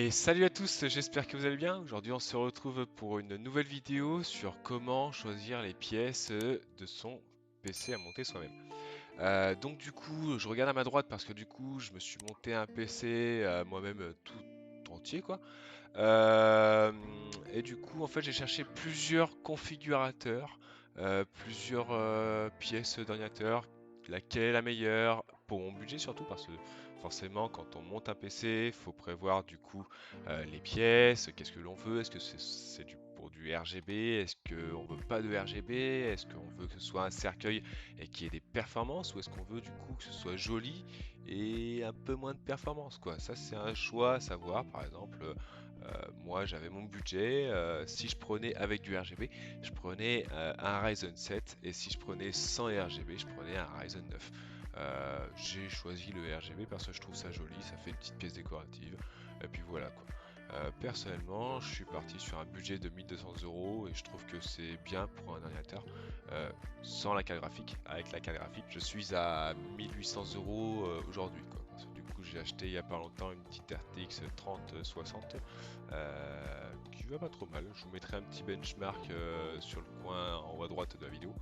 Et salut à tous, j'espère que vous allez bien. Aujourd'hui, on se retrouve pour une nouvelle vidéo sur comment choisir les pièces de son PC à monter soi-même. Donc du coup, je regarde à ma droite parce que du coup, je me suis monté un PC moi-même tout entier quoi. Euh, et du coup, en fait, j'ai cherché plusieurs configurateurs, plusieurs pièces d'ordinateur, laquelle est la meilleure pour mon budget surtout parce que forcément, quand on monte un PC, il faut prévoir du coup les pièces, qu'est-ce que l'on veut, est-ce que c'est pour du RGB, est-ce qu'on veut pas de RGB, est-ce qu'on veut que ce soit un cercueil et qu'il y ait des performances, ou est-ce qu'on veut du coup que ce soit joli et un peu moins de performance quoi. Ça, c'est un choix à savoir. Par exemple, moi j'avais mon budget, si je prenais avec du RGB, je prenais un Ryzen 7, et si je prenais sans RGB, je prenais un Ryzen 9. J'ai choisi le RGB parce que je trouve ça joli, ça fait une petite pièce décorative, et puis voilà quoi. Personnellement, je suis parti sur un budget de 1200 € et je trouve que c'est bien pour un ordinateur sans la carte graphique. Avec la carte graphique, je suis à 1800 € aujourd'hui quoi. Parce que du coup, j'ai acheté il y a pas longtemps une petite RTX 3060 qui va pas trop mal. Je vous mettrai un petit benchmark sur le coin en haut à droite de la vidéo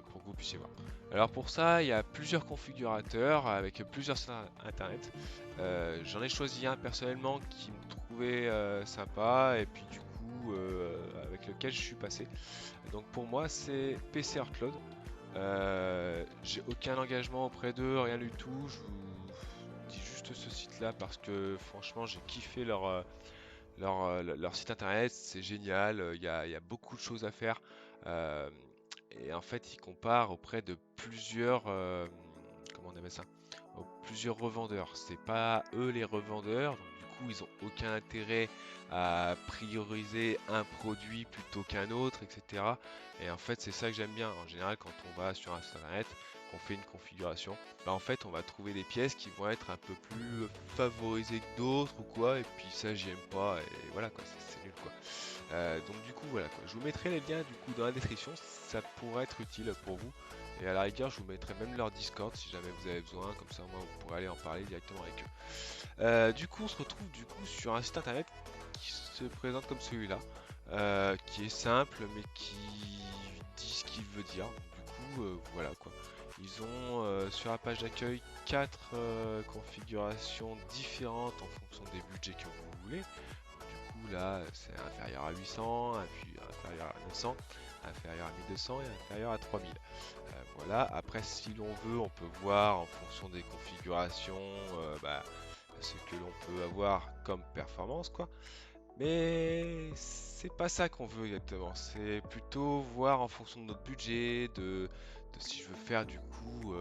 pour que vous puissiez voir. Alors pour ça, il y a plusieurs configurateurs avec plusieurs sites internet. J'en ai choisi un personnellement qui me trouvait sympa et puis du coup avec lequel je suis passé. Donc pour moi, c'est PC Cloud. J'ai aucun engagement auprès d'eux, rien du tout. Je vous dis juste ce site-là parce que franchement, j'ai kiffé leur site internet, c'est génial, il y a beaucoup de choses à faire. euh, et en fait, ils comparent auprès de plusieurs, comment on appelle ça? Plusieurs revendeurs. C'est pas eux les revendeurs, donc du coup, ils ont aucun intérêt à prioriser un produit plutôt qu'un autre, etc. Et en fait, c'est ça que j'aime bien. En général, quand on va sur un site internet, qu'on fait une configuration, bah en fait, on va trouver des pièces qui vont être un peu plus favorisées que d'autres ou quoi. Et puis ça, j'aime pas. Et voilà quoi, c'est nul quoi. Donc du coup, voilà quoi. Je vous mettrai les liens du coup dans la description. Ça pourrait être utile pour vous. Et à la rigueur, je vous mettrai même leur Discord si jamais vous avez besoin. Comme ça, moi, vous pourrez aller en parler directement avec eux. Du coup, on se retrouve du coup sur un site internet qui se présente comme celui-là, qui est simple mais qui dit ce qu'il veut dire. Du coup, voilà quoi. Ils ont sur la page d'accueil 4 configurations différentes en fonction des budgets que vous voulez. Du coup, là, c'est inférieur à 800, puis inférieur à 900, inférieur à 1200 et inférieur à 3000. Voilà. Après, si l'on veut, on peut voir en fonction des configurations ce que l'on peut avoir comme performance, quoi. Mais c'est pas ça qu'on veut exactement. C'est plutôt voir en fonction de notre budget, de si je veux faire du coup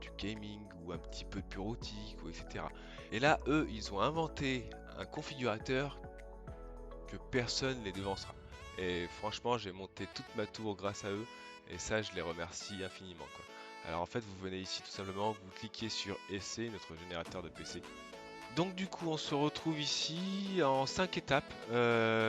du gaming ou un petit peu de bureautique, ou etc. Et là, eux, ils ont inventé un configurateur que personne les devancera. Et franchement, j'ai monté toute ma tour grâce à eux, et ça, je les remercie infiniment, quoi. Alors en fait, vous venez ici tout simplement, vous cliquez sur Essai, notre générateur de PC. Donc du coup, on se retrouve ici en 5 étapes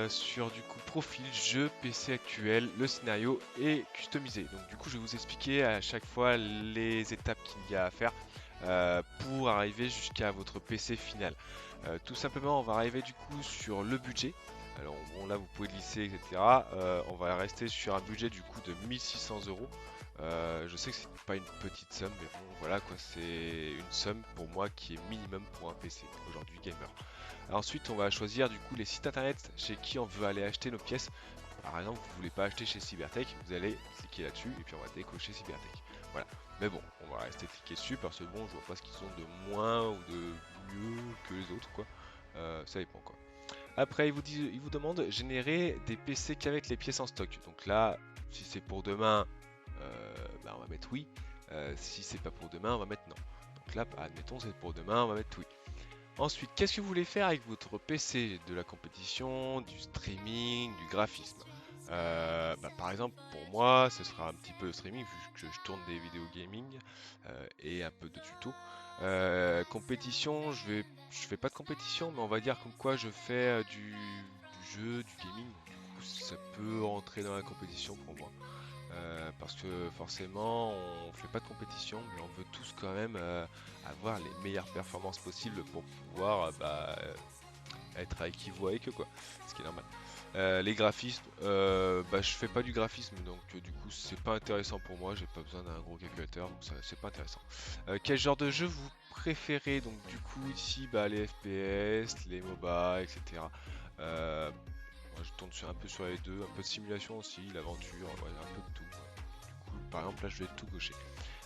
sur du coup profil, jeu, PC actuel, le scénario et customisé. Donc du coup, je vais vous expliquer à chaque fois les étapes qu'il y a à faire pour arriver jusqu'à votre PC final. Tout simplement, on va arriver du coup sur le budget. Alors bon, là, vous pouvez glisser, etc. On va rester sur un budget du coup de 1600 €. Je sais que c'est pas une petite somme, mais bon, voilà quoi, c'est une somme pour moi qui est minimum pour un PC aujourd'hui gamer. Ensuite, on va choisir du coup les sites internet chez qui on veut aller acheter nos pièces. Par exemple, vous voulez pas acheter chez Cybertech, vous allez cliquer là-dessus et puis on va décocher Cybertech. Voilà. Mais bon, on va rester cliqué dessus parce que bon, je vois pas ce qu'ils ont de moins ou de mieux que les autres quoi. Ça dépend quoi. Après, il vous demande générer des PC qu'avec les pièces en stock. Donc là, si c'est pour demain, on va mettre oui. Si c'est pas pour demain, on va mettre non. Donc là, admettons, c'est pour demain, on va mettre oui. Ensuite, qu'est-ce que vous voulez faire avec votre PC? De la compétition, du streaming, du graphisme? Par exemple, pour moi, ce sera un petit peu le streaming, vu que je tourne des vidéos gaming et un peu de tuto. Compétition, je fais pas de compétition, mais on va dire comme quoi je fais du jeu, du gaming. Du coup, ça peut rentrer dans la compétition pour moi. Parce que forcément, on fait pas de compétition, mais on veut tous quand même avoir les meilleures performances possibles pour pouvoir être à équivaut avec eux quoi, ce qui est normal. Les graphismes, bah, je fais pas du graphisme donc du coup c'est pas intéressant pour moi, j'ai pas besoin d'un gros calculateur donc ça c'est pas intéressant. Quel genre de jeu vous préférez? Donc du coup ici bah, les FPS, les MOBA, etc. Moi, je tourne un peu sur les deux, un peu de simulation aussi, l'aventure, ouais, un peu de tout. Du coup par exemple là je vais tout cocher.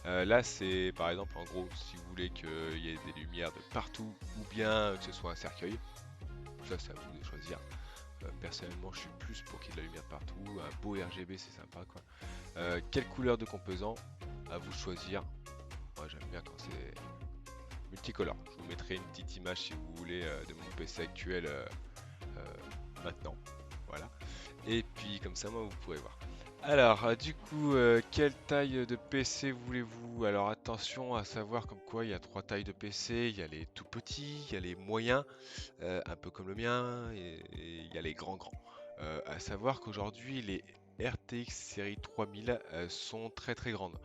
Là c'est par exemple en gros si vous voulez qu'il y ait des lumières de partout ou bien que ce soit un cercueil, ça c'est à vous de choisir. Personnellement, je suis plus pour qu'il y ait de la lumière partout. Un beau RGB, c'est sympa quoi. Quelle couleur de composant? À vous de choisir. Moi, j'aime bien quand c'est multicolore. Je vous mettrai une petite image si vous voulez de mon PC actuel maintenant. Voilà. Et puis, comme ça, moi, vous pourrez voir. Alors, du coup, quelle taille de PC voulez-vous? Alors, attention à savoir comme quoi il y a trois tailles de PC. Il y a les tout petits, il y a les moyens un peu comme le mien, et il y a les grands. À savoir qu'aujourd'hui, les RTX série 3000 sont très très grandes.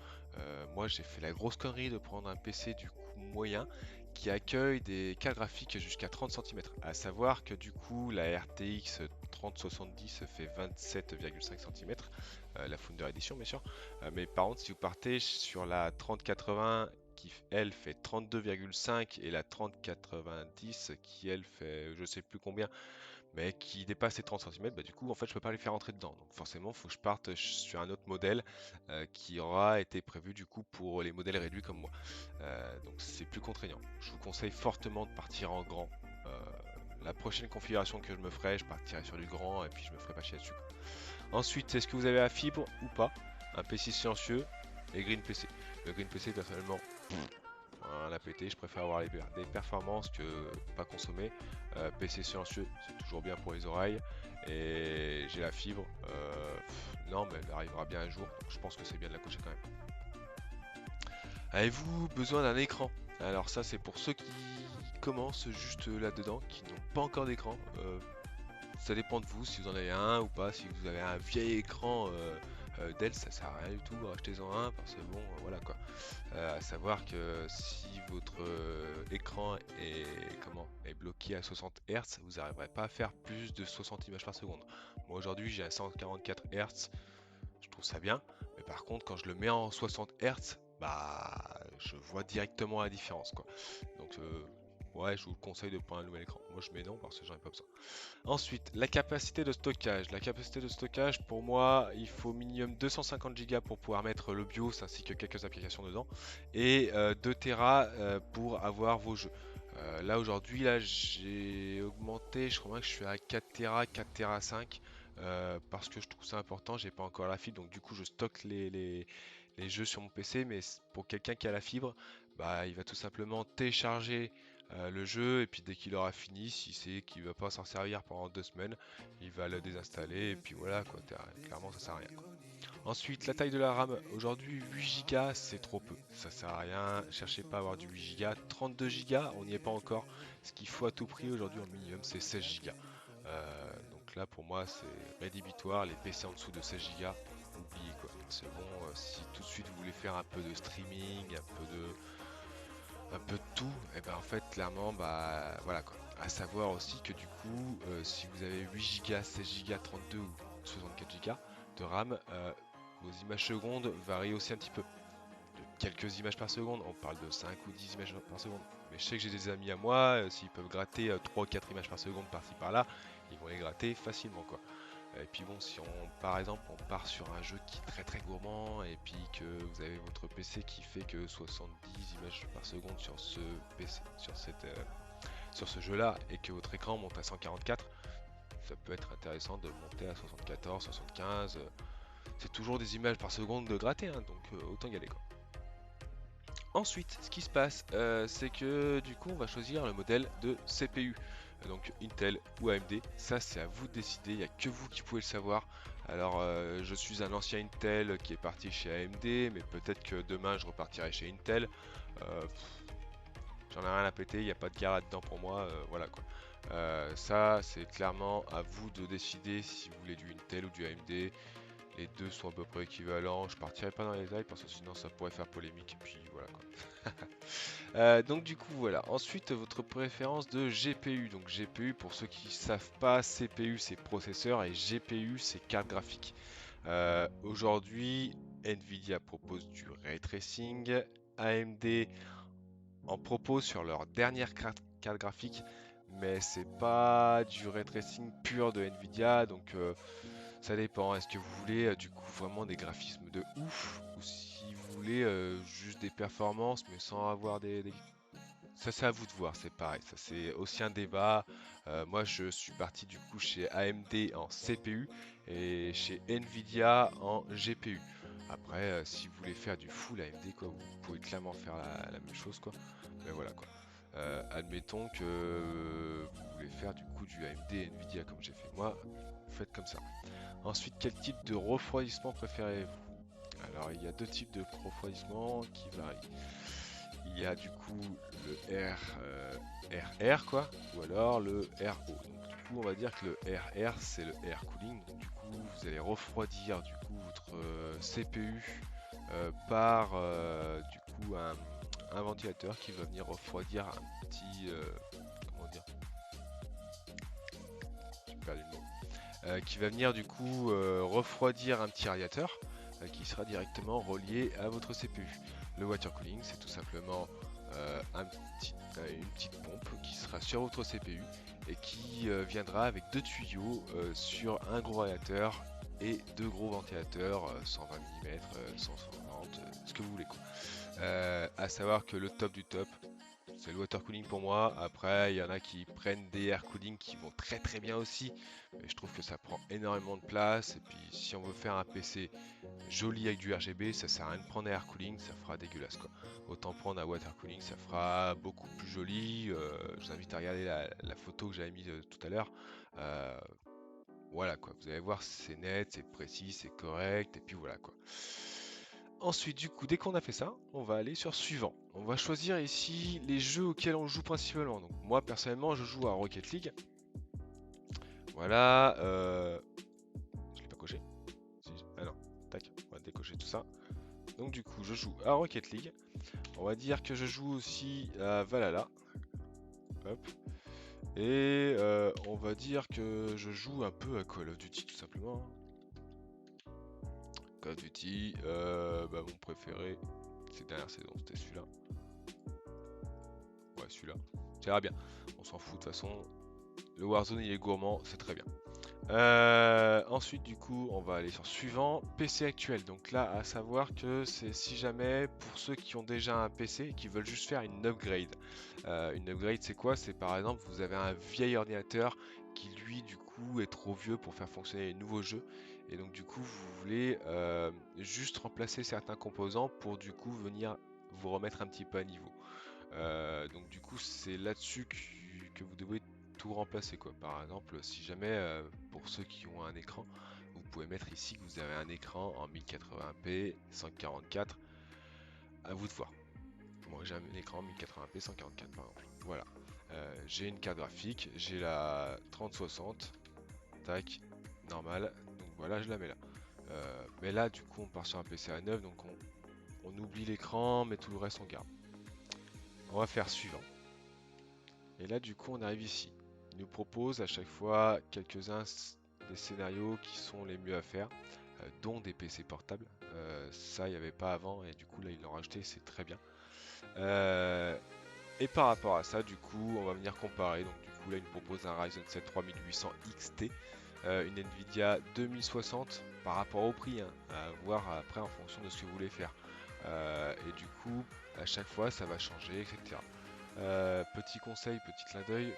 Moi, j'ai fait la grosse connerie de prendre un PC du coup moyen qui accueille des cartes graphiques jusqu'à 30 cm. À savoir que du coup, la RTX 3070 fait 27,5 cm, la Founder Edition bien sûr. Mais par contre, si vous partez sur la 3080 qui elle fait 32,5 et la 3090 qui elle fait je sais plus combien mais qui dépasse les 30 cm, bah du coup en fait je peux pas les faire entrer dedans. Donc forcément il faut que je parte sur un autre modèle qui aura été prévu du coup pour les modèles réduits comme moi. Donc c'est plus contraignant. Je vous conseille fortement de partir en grand. Euh, la prochaine configuration que je me ferai, je partirai sur du grand et puis je me ferai pas chier dessus, quoi. Ensuite, est-ce que vous avez la fibre ou pas? Un PC silencieux et Green PC. Le Green PC personnellement la péter, je préfère avoir des performances que pas consommer. PC silencieux, c'est toujours bien pour les oreilles. Et j'ai la fibre. Non, mais elle arrivera bien un jour. Donc je pense que c'est bien de la cocher quand même. Avez-vous besoin d'un écran? Alors ça, c'est pour ceux qui commencent juste là-dedans, qui n'ont pas encore d'écran. Ça dépend de vous, si vous en avez un ou pas. Si vous avez un vieil écran Dell, ça sert à rien du tout. Achetez-en un parce que bon, voilà quoi. À savoir que si votre écran est bloqué à 60 Hz, vous n'arriverez pas à faire plus de 60 images par seconde. Moi aujourd'hui j'ai un 144 Hz, je trouve ça bien, mais par contre quand je le mets en 60 Hz, bah je vois directement la différence quoi. Donc ouais, je vous conseille de prendre un nouvel écran. Moi je mets non parce que j'en ai pas besoin. Ensuite, la capacité de stockage. La capacité de stockage, pour moi, il faut minimum 250 Go pour pouvoir mettre le BIOS ainsi que quelques applications dedans. Et 2 Tera pour avoir vos jeux. Là aujourd'hui, là j'ai augmenté, je crois bien que je suis à 4 Tera, 4 Tera 5. Parce que je trouve ça important, j'ai pas encore la fibre, donc du coup je stocke les jeux sur mon PC, mais pour quelqu'un qui a la fibre, bah, il va tout simplement télécharger le jeu et puis dès qu'il aura fini, si c'est qu'il va pas s'en servir pendant 2 semaines, il va le désinstaller et puis voilà quoi, clairement ça sert à rien quoi. Ensuite, la taille de la RAM, aujourd'hui 8 Go c'est trop peu, ça sert à rien, cherchez pas à avoir du 8 Go, 32 Go on n'y est pas encore, ce qu'il faut à tout prix aujourd'hui en minimum c'est 16 Go. Donc là pour moi c'est rédhibitoire, les PC en dessous de 16 Go, oubliez quoi. C'est bon, si tout de suite vous voulez faire un peu de streaming, un peu de tout, et ben en fait clairement bah voilà quoi. À savoir aussi que du coup si vous avez 8 Go, 16 Go, 32 ou 64 Go de RAM, vos images secondes varient aussi un petit peu. De quelques images par seconde, on parle de 5 ou 10 images par seconde. Mais je sais que j'ai des amis à moi, s'ils peuvent gratter 3 ou 4 images par seconde par-ci par-là, ils vont les gratter facilement quoi. Et puis bon, si par exemple on part sur un jeu qui est très très gourmand et puis que vous avez votre PC qui fait que 70 images par seconde sur ce PC, sur ce jeu-là et que votre écran monte à 144, ça peut être intéressant de monter à 74, 75. C'est toujours des images par seconde de gratter, hein, donc autant y aller quoi. Ensuite, ce qui se passe, c'est que du coup, on va choisir le modèle de CPU. Donc Intel ou AMD, ça c'est à vous de décider, il n'y a que vous qui pouvez le savoir. Alors, je suis un ancien Intel qui est parti chez AMD, mais peut-être que demain je repartirai chez Intel. J'en ai rien à péter, il n'y a pas de guerre là-dedans pour moi, voilà quoi. Ça, c'est clairement à vous de décider si vous voulez du Intel ou du AMD. Les deux sont à peu près équivalents. Je partirai pas dans les détails parce que sinon ça pourrait faire polémique. Et puis voilà quoi. Donc du coup voilà. Ensuite votre préférence de GPU. Donc GPU pour ceux qui savent pas, CPU c'est processeur et GPU c'est carte graphique. Aujourd'hui Nvidia propose du ray tracing. AMD en propose sur leur dernière carte graphique, mais c'est pas du ray tracing pur de Nvidia, donc ça dépend. Est-ce que vous voulez du coup vraiment des graphismes de ouf ou si vous voulez juste des performances mais sans avoir Ça c'est à vous de voir, c'est pareil, ça c'est aussi un débat. Moi je suis parti du coup chez AMD en CPU et chez Nvidia en GPU. Après si vous voulez faire du full AMD quoi, vous pouvez clairement faire la même chose quoi. Mais voilà quoi. Admettons que vous voulez faire du coup du AMD et Nvidia comme j'ai fait moi, faites comme ça. Ensuite, quel type de refroidissement préférez-vous? Alors, il y a deux types de refroidissement qui varient. Il y a du coup le RR quoi, ou alors le RO. Donc du coup, on va dire que le RR c'est le air cooling. Donc du coup, vous allez refroidir du coup votre CPU par du coup un ventilateur qui va venir refroidir un petit comment dire, j'ai perdu le mot. Qui va venir du coup refroidir un petit radiateur qui sera directement relié à votre CPU. Le water cooling, c'est tout simplement une petite pompe qui sera sur votre CPU et qui viendra avec deux tuyaux sur un gros radiateur et deux gros ventilateurs 120 mm, 150, ce que vous voulez quoi. À savoir que le top du top, c'est le water cooling pour moi. Après, il y en a qui prennent des air cooling qui vont très très bien aussi. Mais je trouve que ça prend énormément de place. Et puis, si on veut faire un PC joli avec du RGB, ça sert à rien de prendre un air cooling, ça fera dégueulasse quoi. Autant prendre un water cooling, ça fera beaucoup plus joli. Je vous invite à regarder la photo que j'avais mise tout à l'heure. Euh, voilà quoi, vous allez voir, c'est net, c'est précis, c'est correct. Et puis voilà quoi. Ensuite, du coup, dès qu'on a fait ça, on va aller sur suivant. On va choisir ici les jeux auxquels on joue principalement. Donc, moi, personnellement, je joue à Rocket League. Voilà. Je l'ai pas coché. Ah non, tac, on va décocher tout ça. Donc, du coup, je joue à Rocket League. On va dire que je joue aussi à Valhalla. Hop. Et on va dire que je joue un peu à Call of Duty, tout simplement. Call of Duty, mon préféré, cette dernière saison, c'était celui-là. Ouais, celui-là. Ça ira bien. On s'en fout de toute façon. Le Warzone, il est gourmand, c'est très bien. Ensuite, du coup, on va aller sur suivant. PC actuel. Donc là, à savoir que c'est si jamais pour ceux qui ont déjà un PC et qui veulent juste faire une upgrade. Une upgrade, c'est quoi? C'est par exemple, vous avez un vieil ordinateur qui lui, du coup, est trop vieux pour faire fonctionner les nouveaux jeux. Et donc, du coup, vous voulez juste remplacer certains composants pour du coup venir vous remettre un petit peu à niveau. Donc du coup c'est là-dessus que vous devez tout remplacer quoi. Par exemple si jamais pour ceux qui ont un écran, vous pouvez mettre ici que vous avez un écran en 1080p 144, à vous de voir. Moi j'ai un écran en 1080p 144 par exemple. Voilà. J'ai une carte graphique, j'ai la 3060, tac, normal, donc voilà je la mets là. Mais là du coup on part sur un PC à 9 donc on oublie l'écran mais tout le reste on garde. On va faire suivant. Et là, du coup, on arrive ici. Il nous propose à chaque fois quelques-uns des scénarios qui sont les mieux à faire, dont des PC portables. Ça, il n'y avait pas avant, et du coup, là, ils l'ont rajouté, c'est très bien. Et par rapport à ça, du coup, on va venir comparer. Donc, du coup, là, il nous propose un Ryzen 7 3800 XT, une Nvidia 2060 par rapport au prix, hein, à voir après en fonction de ce que vous voulez faire. Et du coup, à chaque fois, ça va changer, etc. Petit conseil, petit clin d'œil,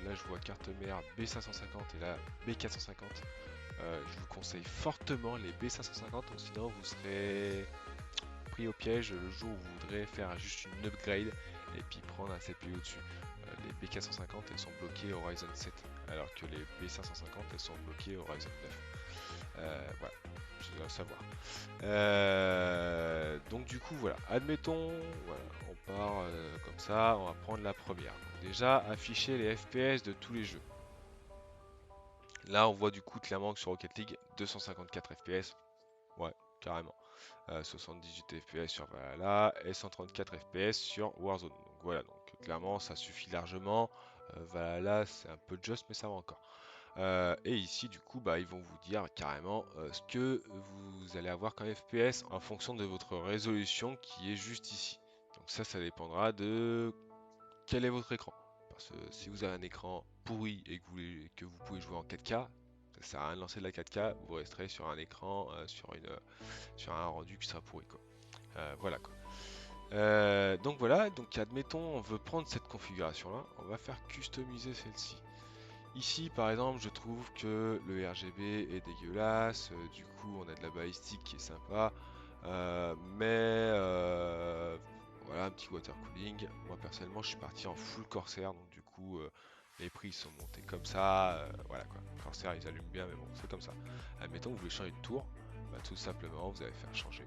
là je vois carte mère B550 et là B450. Je vous conseille fortement les B550, sinon vous serez pris au piège le jour où vous voudrez faire juste une upgrade et puis prendre un CPU au-dessus. Les B450 elles sont bloquées au Ryzen 7 alors que les B550 elles sont bloquées au Ryzen 9. Voilà, je dois savoir. Donc du coup voilà, admettons, voilà, on part comme ça, on va prendre la première. Donc, déjà afficher les FPS de tous les jeux. Là on voit du coup clairement que sur Rocket League 254 FPS, Ouais, carrément. 78 FPS sur Valhalla et 134 FPS sur Warzone. Donc voilà, donc clairement ça suffit largement. Valhalla c'est un peu juste mais ça va encore. Et ici du coup bah ils vont vous dire carrément ce que vous allez avoir comme FPS en fonction de votre résolution qui est juste ici. Donc ça dépendra de quel est votre écran. Parce que si vous avez un écran pourri et que vous pouvez jouer en 4K, ça sert à rien de lancer de la 4K, vous resterez sur un écran, sur un rendu qui sera pourri quoi. Voilà quoi. Donc voilà, donc admettons on veut prendre cette configuration là, on va faire customiser celle-ci. Ici par exemple je trouve que le RGB est dégueulasse, du coup on a de la balistique qui est sympa, voilà un petit water cooling. Moi personnellement je suis parti en full Corsair donc du coup les prix sont montés comme ça, voilà quoi. Corsair ils allument bien mais bon c'est comme ça. Admettons que vous voulez changer de tour, bah, tout simplement vous allez faire changer.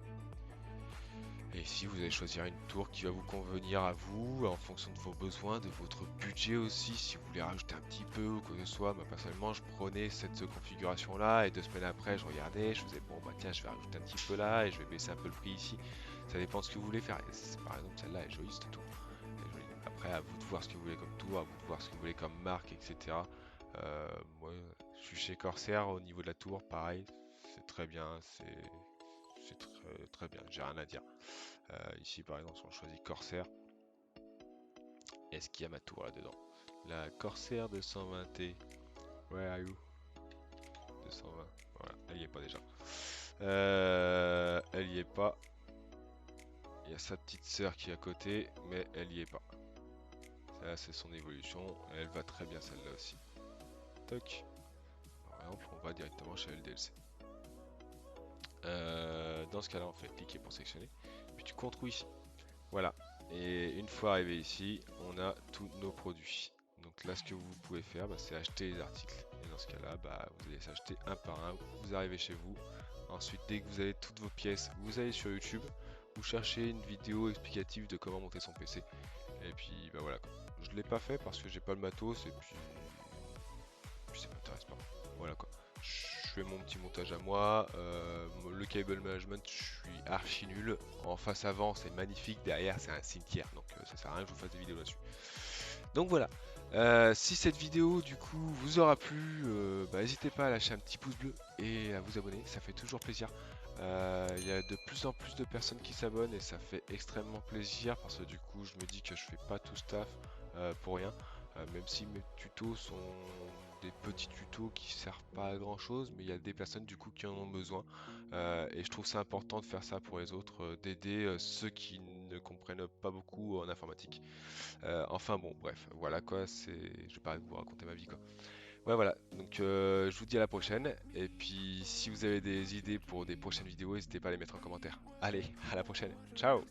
Et ici, vous allez choisir une tour qui va vous convenir à vous, en fonction de vos besoins, de votre budget aussi. Si vous voulez rajouter un petit peu ou quoi que ce soit, moi personnellement, je prenais cette configuration-là et 2 semaines après, je regardais, je faisais bon, bah tiens, je vais rajouter un petit peu là et je vais baisser un peu le prix ici. Ça dépend de ce que vous voulez faire. Par exemple, celle-là est jolie, cette tour. Elle est jolie. Après, à vous de voir ce que vous voulez comme tour, à vous de voir ce que vous voulez comme marque, etc. Moi, je suis chez Corsair au niveau de la tour, pareil, c'est très bien, c'est très bien, j'ai rien à dire. Ici par exemple si on choisit Corsair, est-ce qu'il y a ma tour là-dedans? La Corsair 220T, where are you? 220, voilà, elle y est pas déjà. Elle y est pas. Il y a sa petite sœur qui est à côté, mais elle y est pas. Ça c'est son évolution, elle va très bien celle-là aussi. Toc. Par exemple, on va directement chez LDLC. Dans ce cas-là, on fait cliquer pour sélectionner, puis tu contrôles ici. Voilà. Et une fois arrivé ici, on a tous nos produits. Donc là, ce que vous pouvez faire, bah, c'est acheter les articles. Et dans ce cas-là, bah, vous allez s'acheter un par un. Vous arrivez chez vous. Ensuite, dès que vous avez toutes vos pièces, vous allez sur YouTube. Vous cherchez une vidéo explicative de comment monter son PC. Et puis, bah voilà quoi. Je l'ai pas fait parce que j'ai pas le matos et puis ça m'intéresse pas. Voilà quoi. Je fais mon petit montage à moi. Le cable management, je suis archi nul. En face avant, c'est magnifique. Derrière, c'est un cimetière. Donc ça sert à rien que je vous fasse des vidéos là-dessus. Donc voilà. Si cette vidéo du coup vous aura plu, bah, n'hésitez pas à lâcher un petit pouce bleu et à vous abonner, ça fait toujours plaisir. Il y a de plus en plus de personnes qui s'abonnent et ça fait extrêmement plaisir parce que du coup je me dis que je fais pas tout ce taf pour rien. Même si mes tutos sont des petits tutos qui servent pas à grand chose, mais il y a des personnes du coup qui en ont besoin. Et je trouve ça important de faire ça pour les autres, d'aider ceux qui ne comprennent pas beaucoup en informatique. Enfin bon, bref, voilà quoi, je vais pas vous raconter ma vie quoi. Ouais voilà, donc je vous dis à la prochaine, et puis si vous avez des idées pour des prochaines vidéos, n'hésitez pas à les mettre en commentaire. Allez, à la prochaine, ciao!